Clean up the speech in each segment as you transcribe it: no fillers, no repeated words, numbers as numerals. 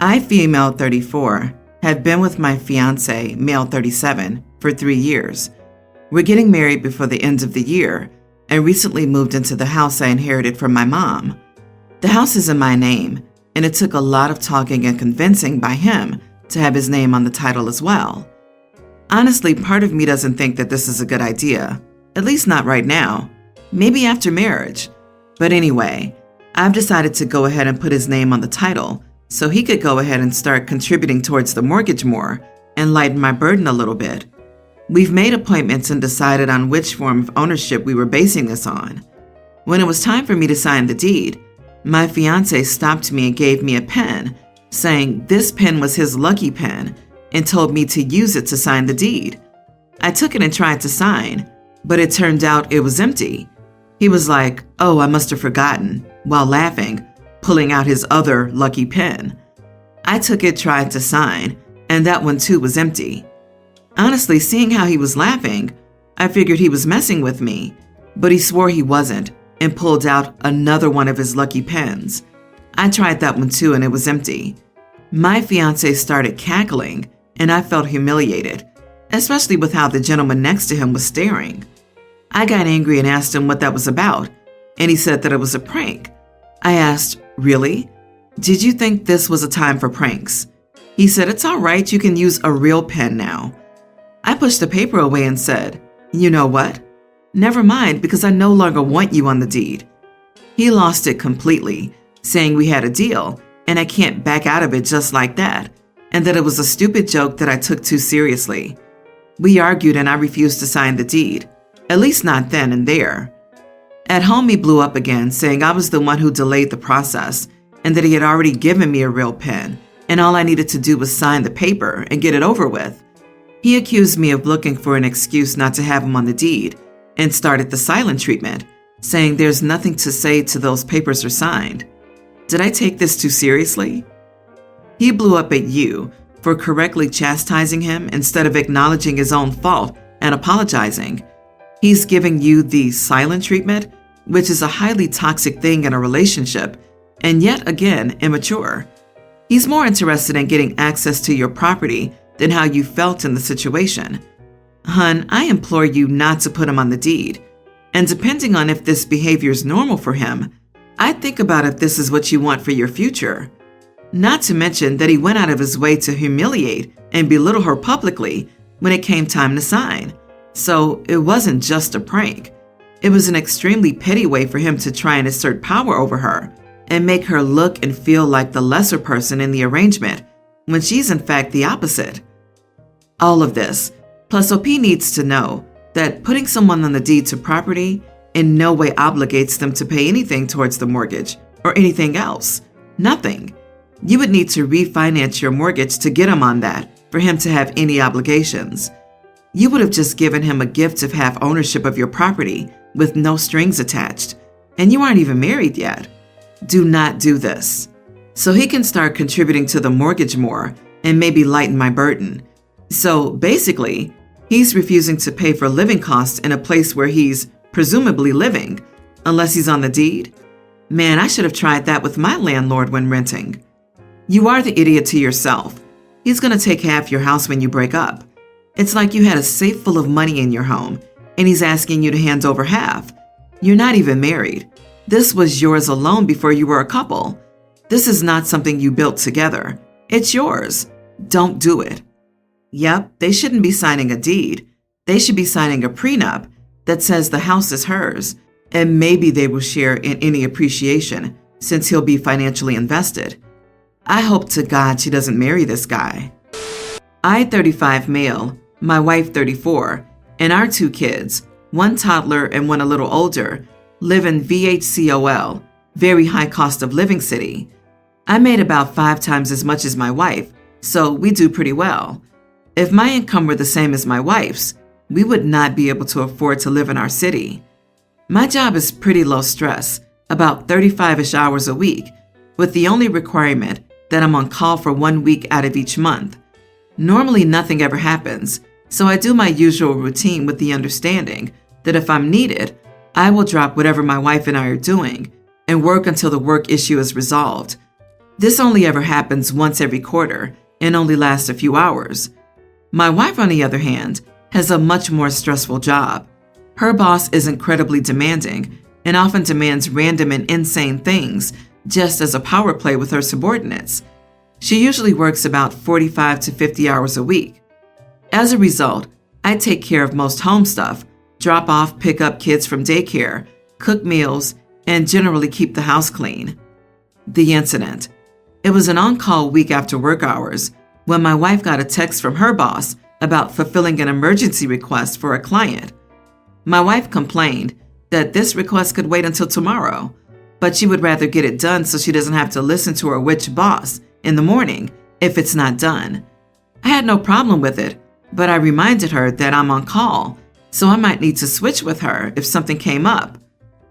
I, female 34, have been with my fiance, male 37, for 3 years. We're getting married before the end of the year and recently moved into the house I inherited from my mom. The house is in my name, and it took a lot of talking and convincing by him to have his name on the title as well. Honestly, part of me doesn't think that this is a good idea, at least not right now, maybe after marriage. But anyway, I've decided to go ahead and put his name on the title so he could go ahead and start contributing towards the mortgage more and lighten my burden a little bit. We've made appointments and decided on which form of ownership we were basing this on. When it was time for me to sign the deed, my fiance stopped me and gave me a pen, saying this pen was his lucky pen and told me to use it to sign the deed. I took it and tried to sign, but it turned out it was empty. He was like, "Oh, I must have forgotten," while laughing, pulling out his other lucky pen. I took it, tried to sign, and that one too was empty. Honestly, seeing how he was laughing, I figured he was messing with me, but he swore he wasn't and pulled out another one of his lucky pens. I tried that one too and it was empty. My fiance started cackling and I felt humiliated, especially with how the gentleman next to him was staring. I got angry and asked him what that was about, and he said that it was a prank. I asked, "Really? Did you think this was a time for pranks?" He said, "It's all right, you can use a real pen now." I pushed the paper away and said, "You know what? Never mind, because I no longer want you on the deed." He lost it completely, saying we had a deal and I can't back out of it just like that, and that it was a stupid joke that I took too seriously. We argued and I refused to sign the deed, at least not then and there. At home, he blew up again, saying I was the one who delayed the process and that he had already given me a real pen and all I needed to do was sign the paper and get it over with. He accused me of looking for an excuse not to have him on the deed and started the silent treatment, saying there's nothing to say till those papers are signed. Did I take this too seriously? He blew up at you for correctly chastising him instead of acknowledging his own fault and apologizing. He's giving you the silent treatment, which is a highly toxic thing in a relationship, and yet again, immature. He's more interested in getting access to your property than how you felt in the situation. Hun, I implore you not to put him on the deed. And depending on if this behavior is normal for him, I'd think about if this is what you want for your future. Not to mention that he went out of his way to humiliate and belittle her publicly when it came time to sign. So it wasn't just a prank. It was an extremely petty way for him to try and assert power over her and make her look and feel like the lesser person in the arrangement when she's in fact the opposite. All of this, plus OP needs to know that putting someone on the deed to property in no way obligates them to pay anything towards the mortgage or anything else. Nothing. You would need to refinance your mortgage to get him on that for him to have any obligations. You would have just given him a gift of half ownership of your property with no strings attached, and you aren't even married yet. Do not do this. So he can start contributing to the mortgage more and maybe lighten my burden. So basically, he's refusing to pay for living costs in a place where he's presumably living, unless he's on the deed. Man, I should have tried that with my landlord when renting. You are the idiot to yourself. He's going to take half your house when you break up. It's like you had a safe full of money in your home, and he's asking you to hand over half. You're not even married. This was yours alone before you were a couple. This is not something you built together. It's yours. Don't do it. Yep, they shouldn't be signing a deed. They should be signing a prenup that says the house is hers, and maybe they will share in any appreciation since he'll be financially invested. I hope to God she doesn't marry this guy. I, 35 male, my wife 34, and our 2 kids, one toddler and one a little older, live in VHCOL, very high cost of living city. I made about 5 times as much as my wife, so we do pretty well. If my income were the same as my wife's, we would not be able to afford to live in our city. My job is pretty low stress, about 35-ish hours a week, with the only requirement that I'm on call for 1 week out of each month. Normally nothing ever happens, so I do my usual routine with the understanding that if I'm needed, I will drop whatever my wife and I are doing and work until the work issue is resolved. This only ever happens once every quarter and only lasts a few hours. My wife, on the other hand, has a much more stressful job. Her boss is incredibly demanding and often demands random and insane things just as a power play with her subordinates. She usually works about 45 to 50 hours a week. As a result, I take care of most home stuff, drop off, pick up kids from daycare, cook meals, and generally keep the house clean. The incident. It was an on-call week after work hours when my wife got a text from her boss about fulfilling an emergency request for a client. My wife complained that this request could wait until tomorrow, but she would rather get it done so she doesn't have to listen to her witch boss in the morning if it's not done. I had no problem with it, but I reminded her that I'm on call, so I might need to switch with her if something came up.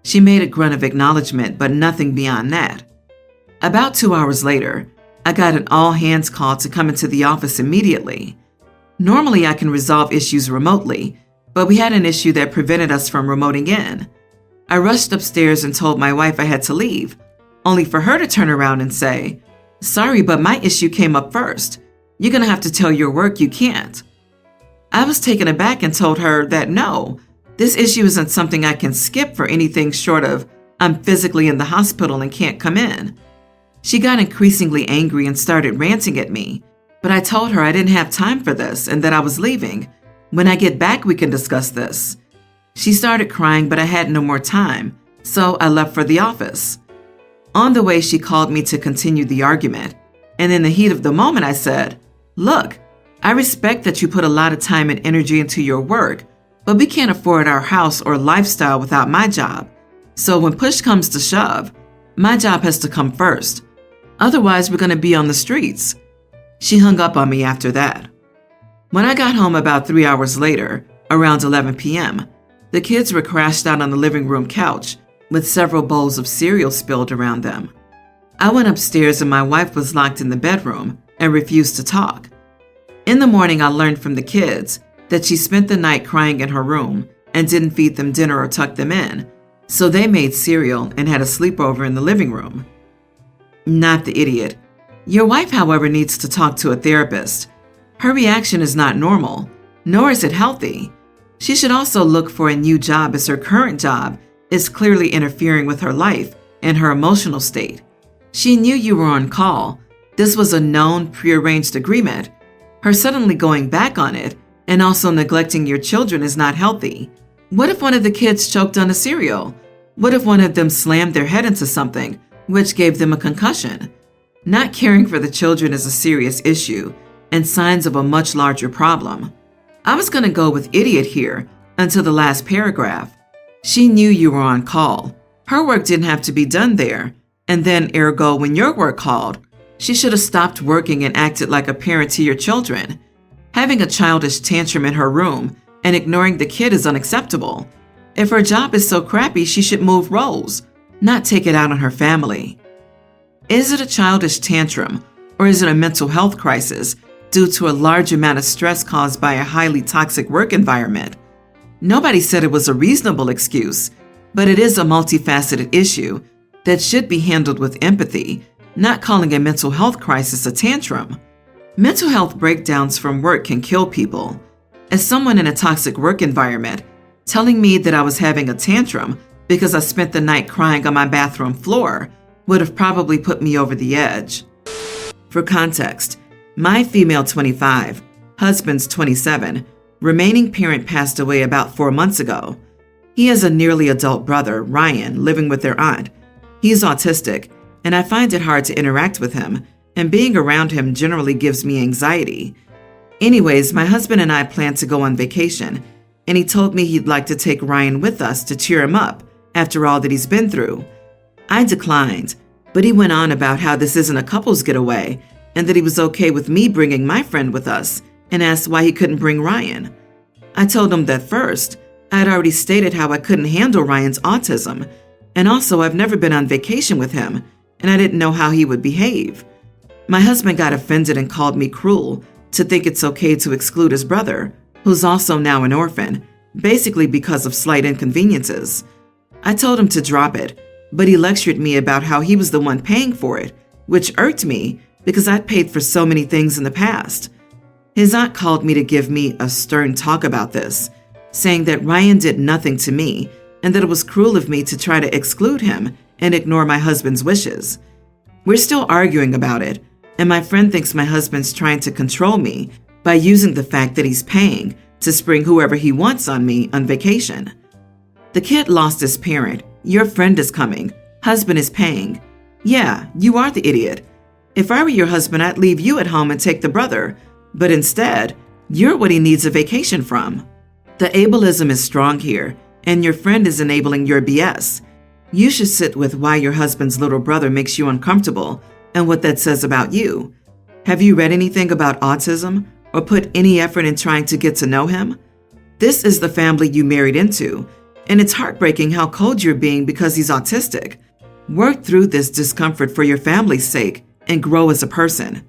She made a grunt of acknowledgement, but nothing beyond that. About 2 hours later, I got an all-hands call to come into the office immediately. Normally, I can resolve issues remotely, but we had an issue that prevented us from remoting in. I rushed upstairs and told my wife I had to leave, only for her to turn around and say, "Sorry, but my issue came up first. You're going to have to tell your work you can't." I was taken aback and told her that no, this issue isn't something I can skip for anything short of I'm physically in the hospital and can't come in. She got increasingly angry and started ranting at me, but I told her I didn't have time for this and that I was leaving. When I get back, we can discuss this. She started crying, but I had no more time, so I left for the office. On the way, she called me to continue the argument, and in the heat of the moment, I said, "Look, I respect that you put a lot of time and energy into your work, but we can't afford our house or lifestyle without my job. So when push comes to shove, my job has to come first. Otherwise, we're going to be on the streets." She hung up on me after that. When I got home about 3 hours later, around 11 p.m., the kids were crashed out on the living room couch with several bowls of cereal spilled around them. I went upstairs and my wife was locked in the bedroom and refused to talk. In the morning, I learned from the kids that she spent the night crying in her room and didn't feed them dinner or tuck them in, so they made cereal and had a sleepover in the living room. Not the idiot. Your wife, however, needs to talk to a therapist. Her reaction is not normal, nor is it healthy. She should also look for a new job as her current job is clearly interfering with her life and her emotional state. She knew you were on call. This was a known, prearranged agreement. Her suddenly going back on it and also neglecting your children is not healthy. What if one of the kids choked on a cereal? What if one of them slammed their head into something, which gave them a concussion? Not caring for the children is a serious issue and signs of a much larger problem. I was going to go with idiot here until the last paragraph. She knew you were on call. Her work didn't have to be done there. And then, ergo, when your work called, she should have stopped working and acted like a parent to your children. Having a childish tantrum in her room and ignoring the kid is unacceptable. If her job is so crappy, she should move roles, not take it out on her family. Is it a childish tantrum, or is it a mental health crisis due to a large amount of stress caused by a highly toxic work environment? Nobody said it was a reasonable excuse, but it is a multifaceted issue that should be handled with empathy, not calling a mental health crisis a tantrum. Mental health breakdowns from work can kill people. As someone in a toxic work environment, telling me that I was having a tantrum because I spent the night crying on my bathroom floor would have probably put me over the edge. For context, my female 25, husband's 27, remaining parent passed away about 4 months ago. He has a nearly adult brother, Ryan, living with their aunt. He's autistic, and I find it hard to interact with him, and being around him generally gives me anxiety. Anyways, my husband and I plan to go on vacation, and he told me he'd like to take Ryan with us to cheer him up after all that he's been through. I declined, but he went on about how this isn't a couple's getaway and that he was okay with me bringing my friend with us and asked why he couldn't bring Ryan. I told him that first, I had already stated how I couldn't handle Ryan's autism, and also I've never been on vacation with him, and I didn't know how he would behave. My husband got offended and called me cruel to think it's okay to exclude his brother, who's also now an orphan, basically because of slight inconveniences. I told him to drop it, but he lectured me about how he was the one paying for it, which irked me because I'd paid for so many things in the past. His aunt called me to give me a stern talk about this, saying that Ryan did nothing to me and that it was cruel of me to try to exclude him and ignore my husband's wishes. We're still arguing about it, and my friend thinks my husband's trying to control me by using the fact that he's paying to spring whoever he wants on me on vacation. The kid lost his parent. Your friend is coming. Husband is paying. Yeah, you are the idiot. If I were your husband, I'd leave you at home and take the brother. But instead, you're what he needs a vacation from. The ableism is strong here, and your friend is enabling your BS. You should sit with why your husband's little brother makes you uncomfortable and what that says about you. Have you read anything about autism or put any effort in trying to get to know him? This is the family you married into, and it's heartbreaking how cold you're being because he's autistic. Work through this discomfort for your family's sake and grow as a person.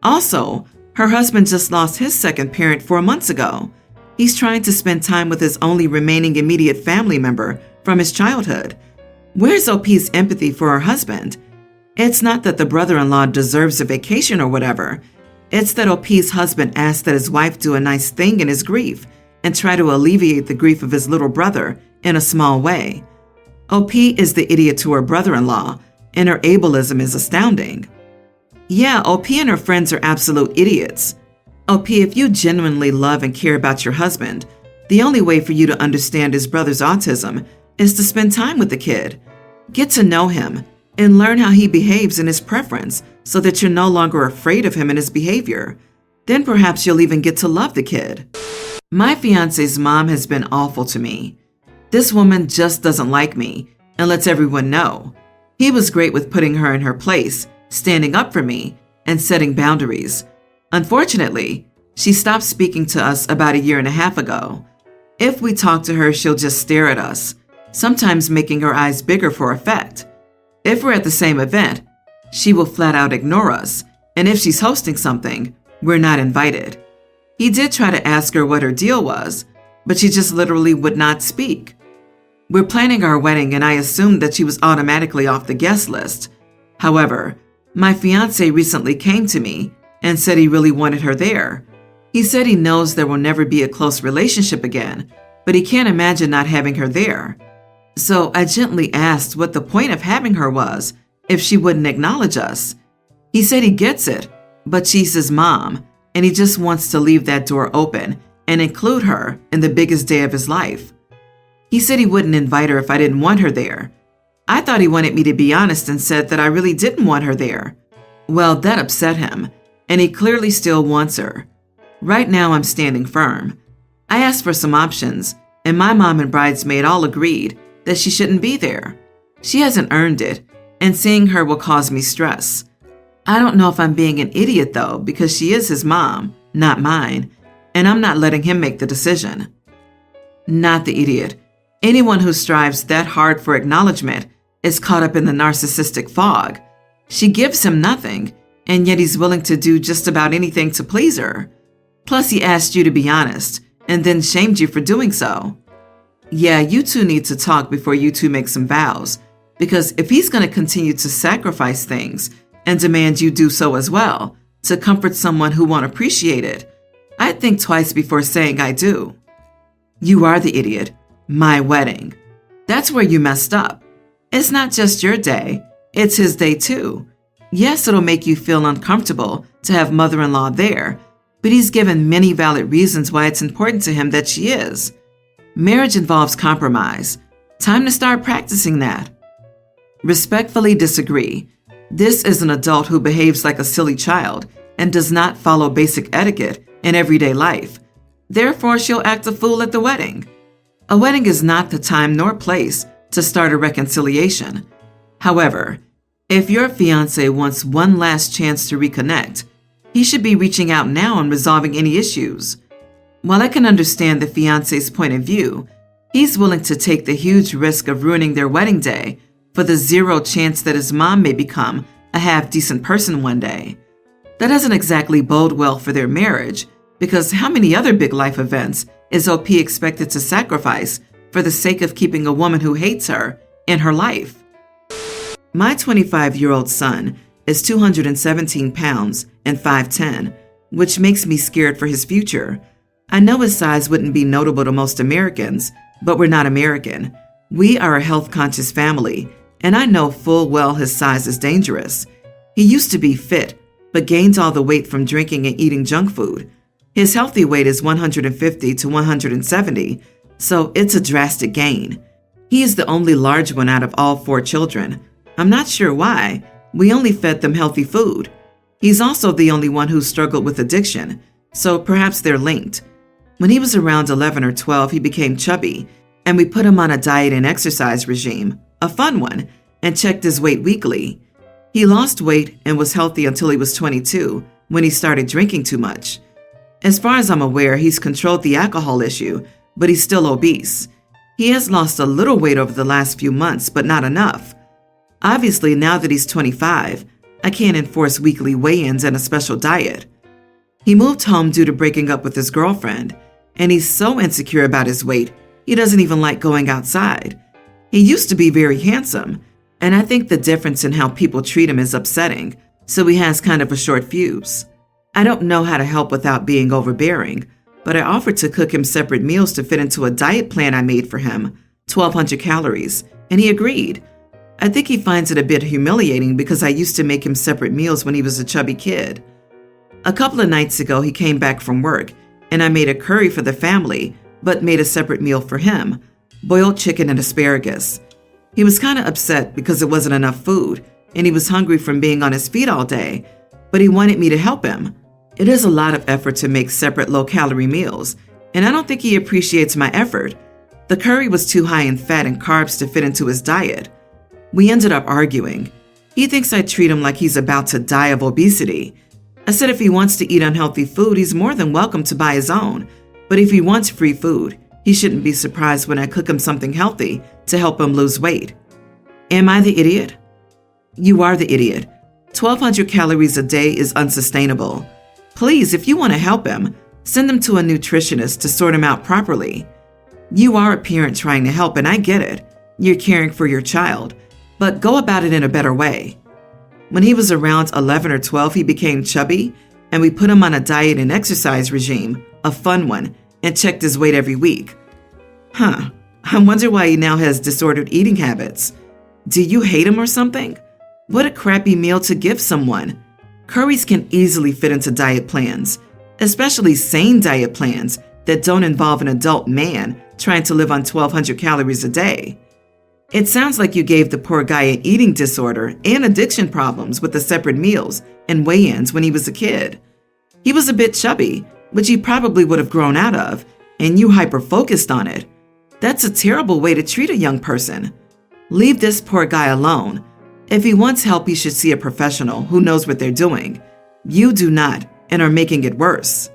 Also, her husband just lost his second parent 4 months ago. He's trying to spend time with his only remaining immediate family member from his childhood. Where's OP's empathy for her husband? It's not that the brother-in-law deserves a vacation or whatever. It's that OP's husband asked that his wife do a nice thing in his grief and try to alleviate the grief of his little brother in a small way. OP is the idiot to her brother-in-law, and her ableism is astounding. Yeah, OP and her friends are absolute idiots. OP, if you genuinely love and care about your husband, the only way for you to understand his brother's autism is to spend time with the kid. Get to know him and learn how he behaves and his preference so that you're no longer afraid of him and his behavior. Then perhaps you'll even get to love the kid. My fiance's mom has been awful to me. This woman just doesn't like me and lets everyone know. He was great with putting her in her place, standing up for me, and setting boundaries. Unfortunately, she stopped speaking to us about 1.5 years ago. If we talk to her, she'll just stare at us, sometimes making her eyes bigger for effect. If we're at the same event, she will flat out ignore us, and if she's hosting something, we're not invited. He did try to ask her what her deal was, but she just literally would not speak. We're planning our wedding, and I assumed that she was automatically off the guest list. However, my fiance recently came to me and said he really wanted her there. He said he knows there will never be a close relationship again, but he can't imagine not having her there. So I gently asked what the point of having her was if she wouldn't acknowledge us. He said he gets it, but she's his mom, and he just wants to leave that door open and include her in the biggest day of his life. He said he wouldn't invite her if I didn't want her there. I thought he wanted me to be honest and said that I really didn't want her there. Well, that upset him, and he clearly still wants her. Right now, I'm standing firm. I asked for some options, and my mom and bridesmaid all agreed that she shouldn't be there. She hasn't earned it, and seeing her will cause me stress. I don't know if I'm being an idiot, though, because she is his mom, not mine, and I'm not letting him make the decision. Not the idiot. Anyone who strives that hard for acknowledgement is caught up in the narcissistic fog. She gives him nothing, and yet he's willing to do just about anything to please her. Plus, he asked you to be honest, and then shamed you for doing so. Yeah, you two need to talk before you two make some vows, because if he's going to continue to sacrifice things and demand you do so as well, to comfort someone who won't appreciate it, I'd think twice before saying I do. You are the idiot. My wedding. That's where you messed up. It's not just your day, it's his day too. Yes, it'll make you feel uncomfortable to have mother-in-law there, but he's given many valid reasons why it's important to him that she is. Marriage involves compromise. Time to start practicing that. Respectfully disagree. This is an adult who behaves like a silly child and does not follow basic etiquette in everyday life. Therefore, she'll act a fool at the wedding. A wedding is not the time nor place to start a reconciliation. However, if your fiancé wants one last chance to reconnect, he should be reaching out now and resolving any issues. While I can understand the fiancé's point of view, he's willing to take the huge risk of ruining their wedding day for the zero chance that his mom may become a half-decent person one day. That doesn't exactly bode well for their marriage, because how many other big life events is OP expected to sacrifice for the sake of keeping a woman who hates her in her life? My 25-year-old son is 217 pounds and 5'10", which makes me scared for his future. I know his size wouldn't be notable to most Americans, but we're not American. We are a health-conscious family, and I know full well his size is dangerous. He used to be fit, but gained all the weight from drinking and eating junk food. His healthy weight is 150 to 170, so it's a drastic gain. He is the only large one out of all 4 children. I'm not sure why. We only fed them healthy food. He's also the only one who struggled with addiction, so perhaps they're linked. When he was around 11 or 12, he became chubby, and we put him on a diet and exercise regime, a fun one, and checked his weight weekly. He lost weight and was healthy until he was 22, when he started drinking too much. As far as I'm aware, he's controlled the alcohol issue, but he's still obese. He has lost a little weight over the last few months, but not enough. Obviously, now that he's 25, I can't enforce weekly weigh-ins and a special diet. He moved home due to breaking up with his girlfriend, and he's so insecure about his weight, he doesn't even like going outside. He used to be very handsome, and I think the difference in how people treat him is upsetting, so he has kind of a short fuse. I don't know how to help without being overbearing, but I offered to cook him separate meals to fit into a diet plan I made for him, 1,200 calories, and he agreed. I think he finds it a bit humiliating because I used to make him separate meals when he was a chubby kid. A couple of nights ago, he came back from work, and I made a curry for the family, but made a separate meal for him, boiled chicken and asparagus. He was kind of upset because it wasn't enough food, and he was hungry from being on his feet all day, but he wanted me to help him. It is a lot of effort to make separate low-calorie meals, and I don't think he appreciates my effort. The curry was too high in fat and carbs to fit into his diet. We ended up arguing. He thinks I treat him like he's about to die of obesity. I said if he wants to eat unhealthy food, he's more than welcome to buy his own. But if he wants free food, he shouldn't be surprised when I cook him something healthy to help him lose weight. Am I the idiot? You are the idiot. 1,200 calories a day is unsustainable. Please, if you want to help him, send him to a nutritionist to sort him out properly. You are a parent trying to help, and I get it. You're caring for your child, but go about it in a better way. When he was around 11 or 12, he became chubby, and we put him on a diet and exercise regime, a fun one, and checked his weight every week. I wonder why he now has disordered eating habits. Do you hate him or something? What a crappy meal to give someone. Curries can easily fit into diet plans, especially sane diet plans that don't involve an adult man trying to live on 1,200 calories a day. It sounds like you gave the poor guy an eating disorder and addiction problems with the separate meals and weigh-ins when he was a kid. He was a bit chubby, which he probably would have grown out of, and you hyper-focused on it. That's a terrible way to treat a young person. Leave this poor guy alone. If he wants help, he should see a professional who knows what they're doing. You do not and are making it worse.